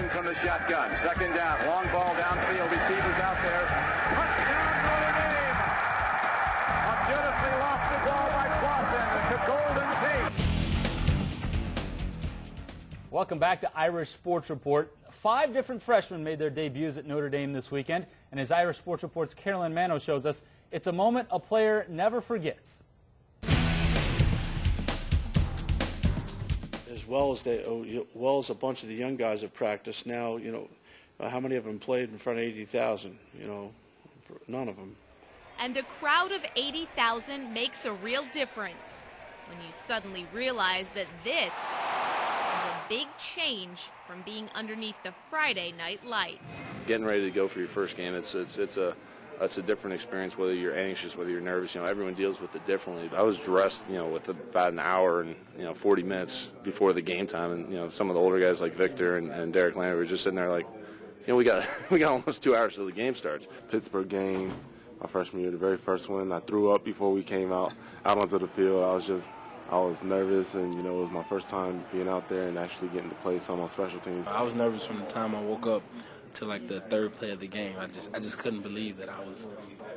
Wilson from the shotgun. Second down. Long ball downfield. Receivers out there. Touchdown Notre Dame. A beautifully lofted ball by Clausen to Golden Tate. Welcome back to Irish Sports Report. 5 different freshmen made their debuts at Notre Dame this weekend. And as Irish Sports Report's Carolyn Mano shows us, it's a moment a player never forgets. As well as a bunch of the young guys have practiced now, how many of them played in front of 80,000? None of them. And a crowd of 80,000 makes a real difference when you suddenly realize that this is a big change from being underneath the Friday night lights. Getting ready to go for your first game, it's a different experience, whether you're anxious, whether you're nervous. Everyone deals with it differently. I was dressed, with about an hour and, 40 minutes before the game time. And, some of the older guys like Victor and Derek Lambert were just sitting there like, we got almost 2 hours till the game starts. Pittsburgh game, my freshman year, the very first one. I threw up before we came out onto the field. I was nervous, and, it was my first time being out there and actually getting to play some on special teams. I was nervous from the time I woke up to like the third play of the game. I just couldn't believe that I was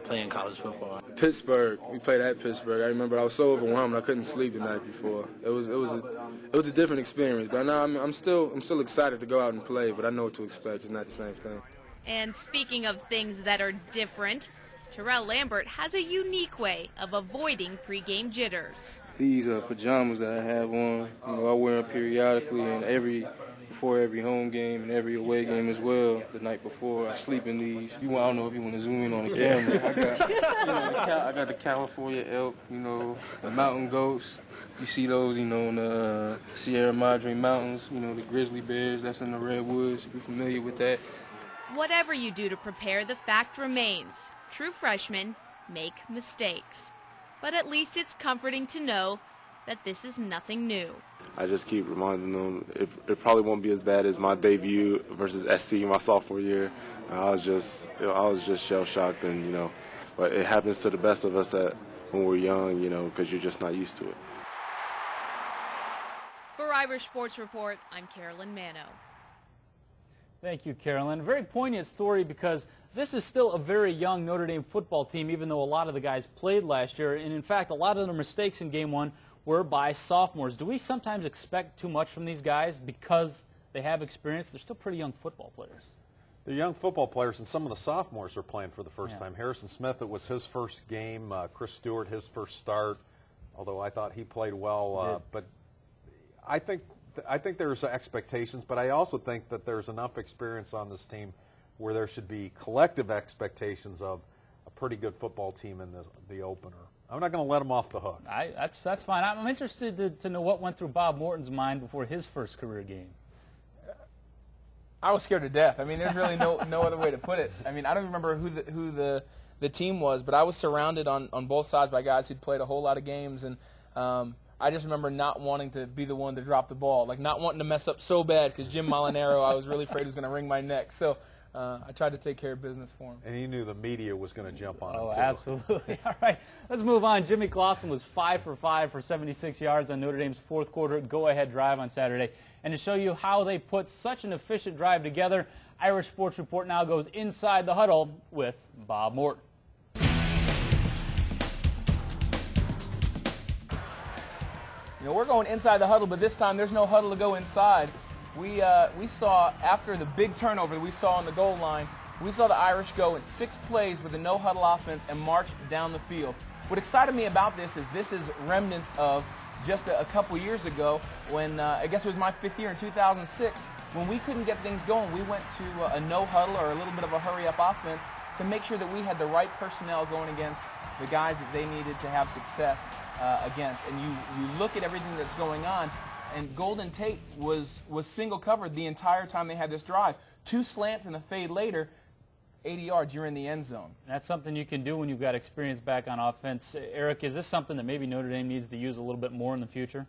playing college football. Pittsburgh, we played at Pittsburgh. I remember I was so overwhelmed I couldn't sleep the night before. It was a different experience. But now I'm still excited to go out and play. But I know what to expect. It's not the same thing. And speaking of things that are different, Terrell Lambert has a unique way of avoiding pregame jitters. These pajamas that I have on, I wear them periodically, and before every home game and every away game as well. The night before, I sleep in these. I don't know if you want to zoom in on the camera. I got the California elk, the mountain goats. You see those, in the Sierra Madre Mountains, the grizzly bears that's in the redwoods. You're familiar with that. Whatever you do to prepare, the fact remains. True freshmen make mistakes. But at least it's comforting to know that this is nothing new. I just keep reminding them it probably won't be as bad as my debut versus SC my sophomore year. I was just shell shocked, and but it happens to the best of us when we're young, because you're just not used to it. For Irish Sports Report, I'm Carolyn Mano. Thank you, Carolyn. A very poignant story because this is still a very young Notre Dame football team, even though a lot of the guys played last year. And in fact, a lot of the mistakes in Game 1 were by sophomores. Do we sometimes expect too much from these guys because they have experience? They're still pretty young football players. They're young football players, and some of the sophomores are playing for the first time. Harrison Smith, it was his first game. Chris Stewart, his first start, although I thought he played well. But I think there's expectations, but I also think that there's enough experience on this team where there should be collective expectations of a pretty good football team in the opener. I'm not going to let them off the hook. That's fine. I'm interested to know what went through Bob Morton's mind before his first career game. I was scared to death. There's really no other way to put it. I don't remember who the team was, but I was surrounded on both sides by guys who'd played a whole lot of games, and I just remember not wanting to be the one to drop the ball, like not wanting to mess up so bad because Jim Molinaro, I was really afraid was going to wring my neck. So I tried to take care of business for him. And he knew the media was going to jump on him, too. Oh, absolutely. All right, let's move on. Jimmy Clausen was 5 for 5 for 76 yards on Notre Dame's fourth quarter go-ahead drive on Saturday. And to show you how they put such an efficient drive together, Irish Sports Report now goes inside the huddle with Bob Morton. We're going inside the huddle, but this time there's no huddle to go inside. We saw, after the big turnover that we saw on the goal line, we saw the Irish go in 6 plays with a no-huddle offense and march down the field. What excited me about this is remnants of just a couple years ago when, I guess it was my 5th year in 2006, when we couldn't get things going. We went to a no-huddle or a little bit of a hurry-up offense to make sure that we had the right personnel going against the guys that they needed to have success against. And you look at everything that's going on, and Golden Tate was single covered the entire time they had this drive. 2 slants and a fade later, 80 yards, you're in the end zone. That's something you can do when you've got experience back on offense. Eric, is this something that maybe Notre Dame needs to use a little bit more in the future?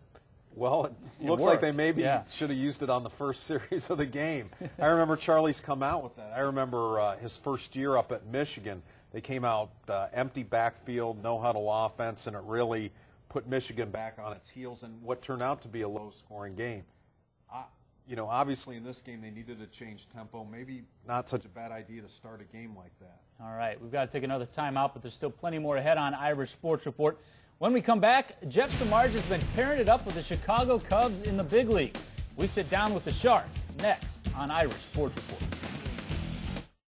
Well, it looks like they maybe should have used it on the first series of the game. I remember Charlie's come out with that. I remember his first year up at Michigan. They came out empty backfield, no-huddle offense, and it really put Michigan back on its heels in what turned out to be a low-scoring game. you know, obviously in this game they needed to change tempo. Maybe not such a bad idea to start a game like that. All right, we've got to take another timeout, but there's still plenty more ahead on Irish Sports Report. When we come back, Jeff Samardzija has been tearing it up with the Chicago Cubs in the big leagues. We sit down with the Shark next on Irish Sports Report.